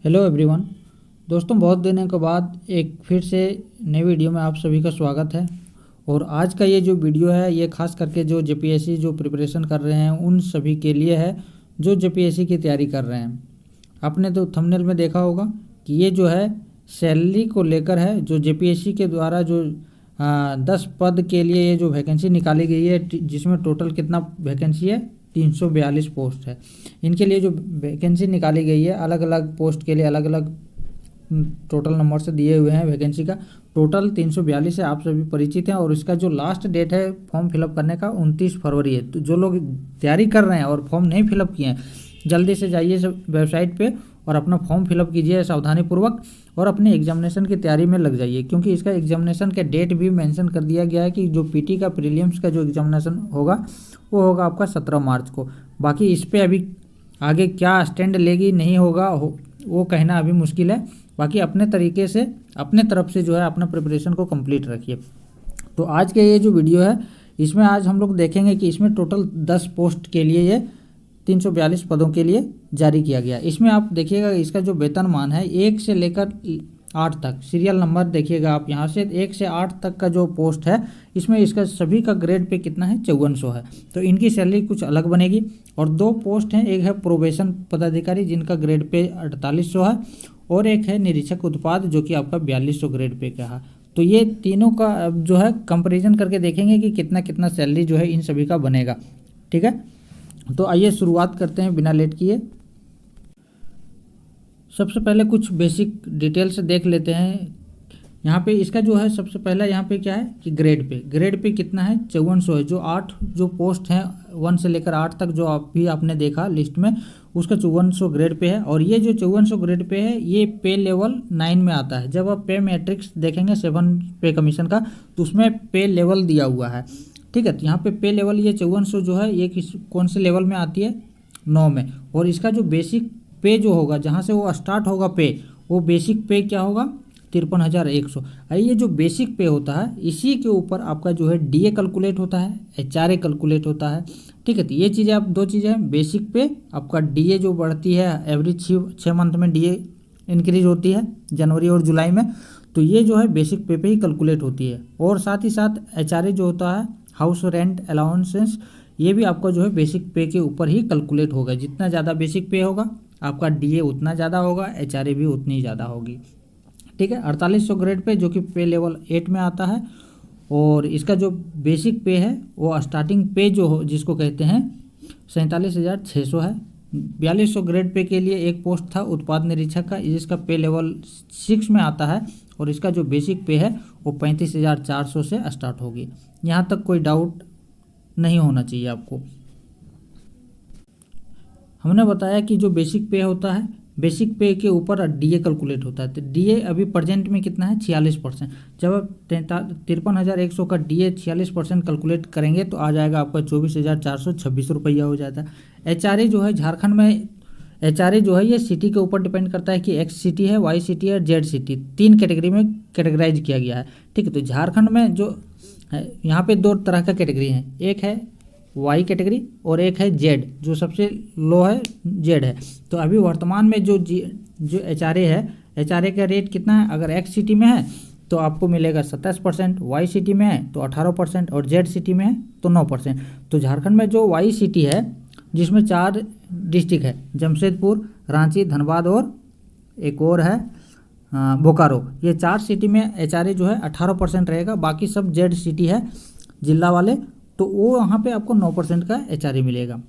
Hello everyone. दोस्तों, बहुत दिनों के बाद एक फिर से नई वीडियो में आप सभी का स्वागत है। और आज का ये जो वीडियो है ये खास करके जो जेपीएससी जो प्रिपरेशन कर रहे हैं उन सभी के लिए है जो जेपीएससी की तैयारी कर रहे हैं। आपने तो थंबनेल में देखा होगा कि ये जो है सैलरी को लेकर है, जो जेपीएससी के द्वारा जो 10 पद के लिए ये जो वैकेंसी निकाली गई है, जिसमें टोटल कितना वैकेंसी है 342 पोस्ट है। इनके लिए जो वैकेंसी निकाली गई है अलग अलग पोस्ट के लिए अलग अलग टोटल नंबर से दिए हुए हैं। वैकेंसी का टोटल 342 से आप सभी परिचित हैं। और इसका जो लास्ट डेट है फॉर्म फिलअप करने का 29 फरवरी है। तो जो लोग तैयारी कर रहे हैं और फॉर्म नहीं फिलअप किए हैं, जल्दी से जाइए वेबसाइट पे और अपना फॉर्म फिलअप कीजिए सावधानीपूर्वक और अपने एग्जामिनेशन की तैयारी में लग जाइए, क्योंकि इसका एग्जामिनेशन का डेट भी मेंशन कर दिया गया है कि जो पीटी का प्रीलिम्स का जो एग्जामिनेशन होगा वो होगा आपका 17 मार्च को। बाकी इस पे अभी आगे क्या स्टैंड लेगी नहीं होगा वो कहना अभी मुश्किल है। बाकी अपने तरीके से अपने तरफ से जो है अपना प्रिपरेशन को कंप्लीट रखिए। तो आज के ये जो वीडियो है इसमें आज हम लोग देखेंगे कि इसमें टोटल 10 पोस्ट के लिए ये 342 पदों के लिए जारी किया गया। इसमें आप देखिएगा इसका जो वेतनमान है 1 से लेकर 8 तक, सीरियल नंबर देखिएगा आप यहाँ से 1 से 8 तक का जो पोस्ट है इसमें इसका सभी का ग्रेड पे कितना है 5400 है। तो इनकी सैलरी कुछ अलग बनेगी। और 2 पोस्ट हैं, एक है प्रोबेशन पदाधिकारी जिनका ग्रेड पे 4800 है और एक है निरीक्षक उत्पाद जो कि आपका 4200 ग्रेड पे का है। तो ये तीनों का जो है कंपेरिजन करके देखेंगे कि कितना कितना सैलरी जो है इन सभी का बनेगा। ठीक है, तो आइए शुरुआत करते हैं बिना लेट किए। सबसे पहले कुछ बेसिक डिटेल से देख लेते हैं। यहाँ पे इसका जो है सबसे पहला यहाँ पे क्या है कि ग्रेड पे कितना है 5400 है। जो 8 जो पोस्ट हैं 1 से लेकर 8 तक जो आपने देखा लिस्ट में, उसका 5400 ग्रेड पे है। और ये जो 5400 ग्रेड पे है ये पे लेवल 9 में आता है। जब आप पे मैट्रिक्स देखेंगे 7 पे कमीशन का तो उसमें पे लेवल दिया हुआ है। ठीक है, तो यहाँ पे लेवल ये 5400 जो है ये कौन से लेवल में आती है 9 में। और इसका जो बेसिक पे जो होगा जहाँ से वो स्टार्ट होगा पे, वो बेसिक पे क्या होगा 53,100। ये जो बेसिक पे होता है इसी के ऊपर आपका जो है डीए कैलकुलेट होता है, एचआरए कैलकुलेट होता है। ठीक है, तो ये चीज़ें आप 2 चीज़ें हैं, बेसिक पे आपका डीए जो बढ़ती है एवरेज 6 मंथ में डीए इंक्रीज होती है जनवरी और जुलाई में, तो ये जो है बेसिक पे ही कैलकुलेट होती है। और साथ ही साथ एचआरए जो होता है हाउस रेंट अलाउंसेस, ये भी आपका जो है बेसिक पे के ऊपर ही कैलकुलेट होगा। जितना ज़्यादा बेसिक पे होगा आपका डीए उतना ज़्यादा होगा, एचआरए भी उतनी ज़्यादा होगी। ठीक है, 4800 ग्रेड पे जो कि पे लेवल 8 में आता है। और इसका जो बेसिक पे है वो स्टार्टिंग पे जो हो जिसको कहते हैं 47,600 है। 4200 ग्रेड पे के लिए एक पोस्ट था उत्पाद निरीक्षक का, जिसका पे लेवल 6 में आता है और इसका जो बेसिक पे है वो 35,400 से स्टार्ट होगी। यहाँ तक कोई डाउट नहीं होना चाहिए आपको। हमने बताया कि जो बेसिक पे होता है बेसिक पे के ऊपर डीए कैलकुलेट होता है। तो डीए अभी प्रेजेंट में कितना है 46%। जब आप 53,100 का डीए 46% कैलकुलेट करेंगे तो आ जाएगा आपका 24,426 रुपया हो जाता है। एचआरए जो है झारखंड में एचआरए जो है ये सिटी के ऊपर डिपेंड करता है कि एक्स सिटी है, वाई सिटी है, जेड सिटी, 3 कैटेगरी में कैटेगराइज किया गया है। ठीक है, तो झारखंड में जो है यहाँ पे 2 तरह का कैटेगरी है, एक है वाई कैटेगरी और एक है जेड, जो सबसे लो है जेड है। तो अभी वर्तमान में जो एचआरए है, एचआरए का रेट कितना है, अगर एक्स सिटी में है तो आपको मिलेगा 27%, वाई सिटी में है तो 18% और जेड सिटी में है तो 9%। तो झारखंड में जो वाई सिटी है जिसमें 4 डिस्ट्रिक्ट है, जमशेदपुर, रांची, धनबाद और एक और है बोकारो, ये 4 सिटी में एचआरए जो है 18% रहेगा। बाकी सब जेड सिटी है जिला वाले, तो वो वहाँ पे आपको 9% का एचआरए मिलेगा।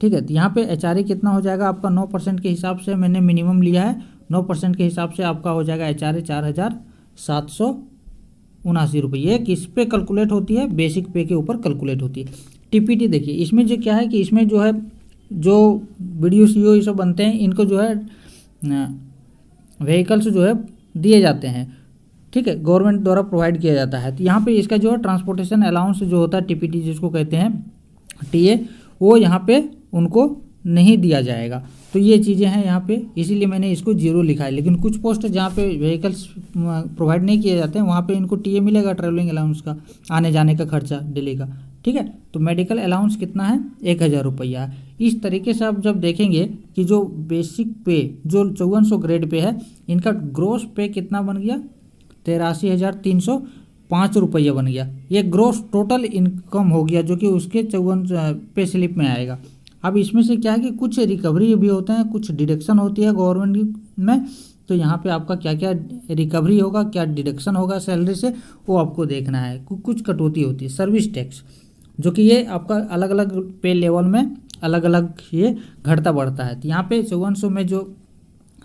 ठीक है, तो यहाँ पे एचआरए कितना हो जाएगा आपका 9% के हिसाब से मैंने मिनिमम लिया है। 9% के हिसाब से आपका हो जाएगा एचआरए 4,779 रुपये। किस पे कैलकुलेट होती है, बेसिक पे के ऊपर कैलकुलेट होती है। टीपीटी देखिए इसमें जो क्या है कि इसमें जो है जो वीडियो सीओ ये सब बनते हैं इनको जो है व्हीकल्स जो है दिए जाते हैं। ठीक है, गवर्नमेंट द्वारा प्रोवाइड किया जाता है। तो यहाँ पे इसका जो है ट्रांसपोर्टेशन अलाउंस जो होता है टीपीटी जिसको कहते हैं टीए, वो यहाँ पे उनको नहीं दिया जाएगा। तो ये चीज़ें हैं यहाँ पे, इसीलिए मैंने इसको 0 लिखा है। लेकिन कुछ पोस्ट जहाँ पे व्हीकल्स प्रोवाइड नहीं किए जाते हैं वहाँ पे इनको टीए मिलेगा, ट्रैवलिंग अलाउंस का, आने जाने का खर्चा डेली का, ठीक है। तो मेडिकल अलाउंस कितना है, 1000 रुपया है। इस तरीके से आप जब देखेंगे कि जो बेसिक पे जो 5400 ग्रेड पे है, इनका ग्रोस पे कितना बन गया, 83,305 रुपया बन गया। ये ग्रोस टोटल इनकम हो गया जो कि उसके 54 पे स्लिप में आएगा। अब इसमें से क्या है कि कुछ रिकवरी भी होते हैं, कुछ डिडक्शन होती है गवर्नमेंट में, तो यहाँ पे आपका क्या क्या रिकवरी होगा, क्या डिडक्शन होगा सैलरी से, वो आपको देखना है। कुछ कटौती होती है। सर्विस टैक्स, जो कि ये आपका अलग अलग पे लेवल में अलग अलग ये घटता बढ़ता है। तो यहाँ पे 5400 में जो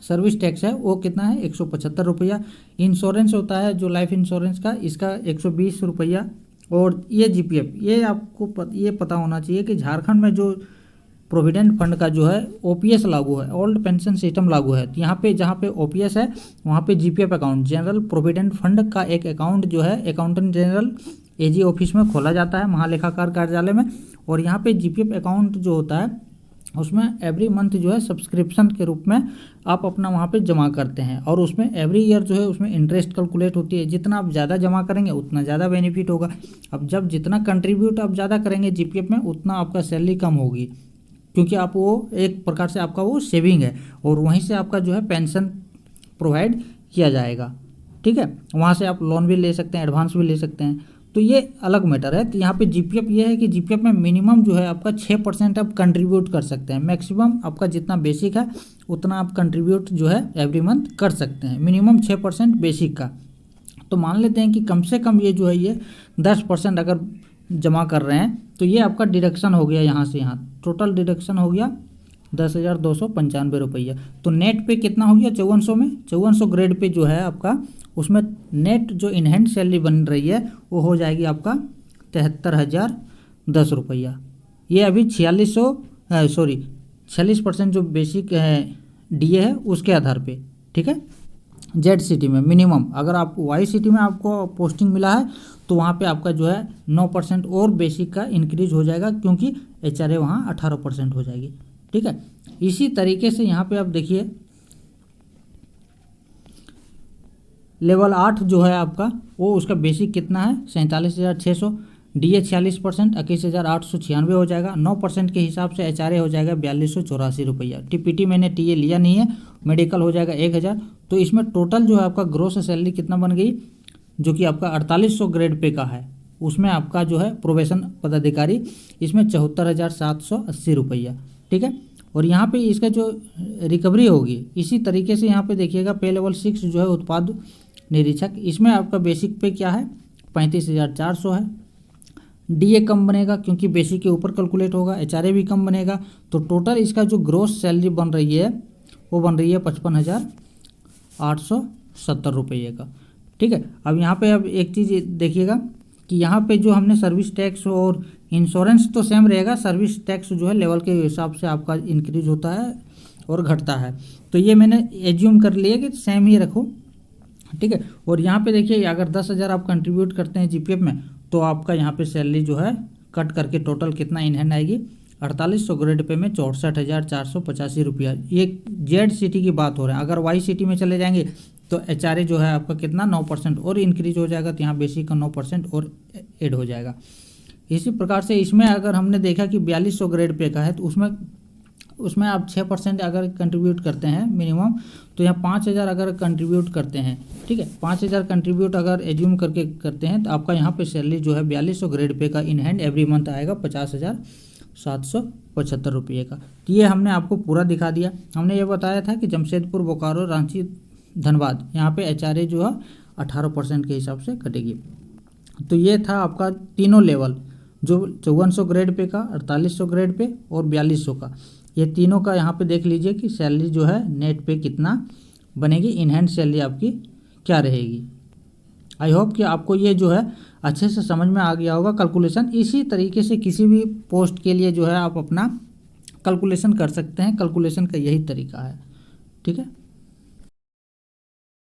सर्विस टैक्स है वो कितना है, 175 रुपया। इंश्योरेंस होता है जो लाइफ इंश्योरेंस का, इसका 120 रुपया। और ये जीपीएफ, ये आपको ये पता होना चाहिए कि झारखंड में जो प्रोविडेंट फंड का जो है ओपीएस लागू है, ओल्ड पेंशन सिस्टम लागू है। तो यहाँ पे जहाँ पे ओपीएस है वहाँ पे GPF account, general provident fund का एक अकाउंट जो है अकाउंटेंट जनरल एजी ऑफिस में खोला जाता है, महालेखाकार कार्यालय में। और यहाँ पे जीपीएफ अकाउंट जो होता है उसमें एवरी मंथ जो है सब्सक्रिप्शन के रूप में आप अपना वहाँ पे जमा करते हैं, और उसमें एवरी ईयर जो है उसमें इंटरेस्ट कैलकुलेट होती है। जितना आप ज़्यादा जमा करेंगे उतना ज़्यादा बेनिफिट होगा। अब जब जितना कंट्रीब्यूट आप ज़्यादा करेंगे जीपीएफ में, उतना आपका सैलरी कम होगी, क्योंकि आप वो एक प्रकार से आपका वो सेविंग है, और वहीं से आपका जो है पेंशन प्रोवाइड किया जाएगा, ठीक है। वहाँ से आप लोन भी ले सकते हैं, एडवांस भी ले सकते हैं, तो ये अलग मैटर है। तो यहाँ पे जीपीएफ ये है कि जीपीएफ में मिनिमम जो है आपका 6% आप कंट्रीब्यूट कर सकते हैं। मैक्सिमम आपका जितना बेसिक है उतना आप कंट्रीब्यूट जो है एवरी मंथ कर सकते हैं, मिनिमम 6% बेसिक का। तो मान लेते हैं कि कम से कम ये जो है ये 10% अगर जमा कर रहे हैं, तो ये आपका डिडक्शन हो गया यहाँ से यहाँ, टोटल डिडक्शन हो गया 10,295 रुपया। तो नेट पे कितना हो गया 5400 में, 5400 ग्रेड पे जो है आपका, उसमें नेट जो इनहैंड सैलरी बन रही है वो हो जाएगी आपका 73,010 रुपया। ये अभी 46% जो बेसिक डीए है उसके आधार पे, ठीक है। जेड सिटी में मिनिमम, अगर आप वाई सिटी में आपको पोस्टिंग मिला है तो वहाँ पे आपका जो है 9% और बेसिक का इंक्रीज हो जाएगा, क्योंकि एचआरए वहाँ 18% हो जाएगी, ठीक है। इसी तरीके से यहाँ पे आप देखिए लेवल 8 जो है आपका, वो उसका बेसिक कितना है 47,600, डीए 46%, 21,896 हो जाएगा। 9% के हिसाब से एचआरए हो जाएगा 4284 रुपया। टीपीटी मैंने टीए लिया नहीं है, मेडिकल हो जाएगा 1000। तो इसमें टोटल जो है आपका ग्रोस सैलरी कितना बन गई, जो कि आपका 4800 ग्रेड पे का है, उसमें आपका जो है प्रोबेशन पदाधिकारी, इसमें 74,780 रुपया, ठीक है। और यहाँ पे इसका जो रिकवरी होगी इसी तरीके से यहाँ पे देखिएगा, पे लेवल 6 जो है उत्पाद निरीक्षक, इसमें आपका बेसिक पे क्या है 35,400 है। डीए कम बनेगा क्योंकि बेसिक के ऊपर कैलकुलेट होगा, एचआरए भी कम बनेगा। तो टोटल इसका जो ग्रोस सैलरी बन रही है वो बन रही है 55,870 रुपये का, ठीक है। अब यहाँ पे अब एक चीज़ देखिएगा कि यहाँ पे जो हमने सर्विस टैक्स और इंश्योरेंस तो सेम रहेगा, सर्विस टैक्स जो है लेवल के हिसाब से आपका इंक्रीज होता है और घटता है। तो ये मैंने एज्यूम कर लिया कि सेम ही रखो, ठीक है। और यहाँ पे देखिए अगर 10,000 आप कंट्रीब्यूट करते हैं जीपीएफ में, तो आपका यहाँ पे सैलरी जो है कट करके टोटल कितना इन हैंड आएगी 4800 ग्रेड पे में 64,485 रुपया। ये जेड सिटी की बात हो रहा है। अगर वाई सिटी में चले जाएंगे तो एचआरए जो है आपका कितना 9% और इंक्रीज हो जाएगा, तो यहाँ बेसिक का 9% और ऐड हो जाएगा। इसी प्रकार से इसमें अगर हमने देखा कि 4200 ग्रेड पे का है, तो उसमें आप 6% अगर कंट्रीब्यूट करते हैं मिनिमम, तो यहाँ 5,000 अगर कंट्रीब्यूट करते हैं, ठीक है, 5,000 कंट्रीब्यूट अगर एज्यूम करके करते हैं, तो आपका यहाँ पे सैलरी जो है 4200 ग्रेड पे का इन हैंड एवरी मंथ आएगा 50,775 रुपये का। तो ये हमने आपको पूरा दिखा दिया। हमने ये बताया था कि जमशेदपुर, बोकारो, रांची, धनबाद, यहाँ पे एचआरए जो है 18% के हिसाब से कटेगी। तो ये था आपका तीनों लेवल, जो 5400 ग्रेड पे का, 4800 ग्रेड पे और 4200 का, ये तीनों का यहाँ पे देख लीजिए कि सैलरी जो है नेट पे कितना बनेगी, इन हैंड सैलरी आपकी क्या रहेगी। आई होप कि आपको ये जो है अच्छे से समझ में आ गया होगा कैलकुलेशन। इसी तरीके से किसी भी पोस्ट के लिए जो है आप अपना कैलकुलेशन कर सकते हैं। कैलकुलेशन का यही तरीका है, ठीक है।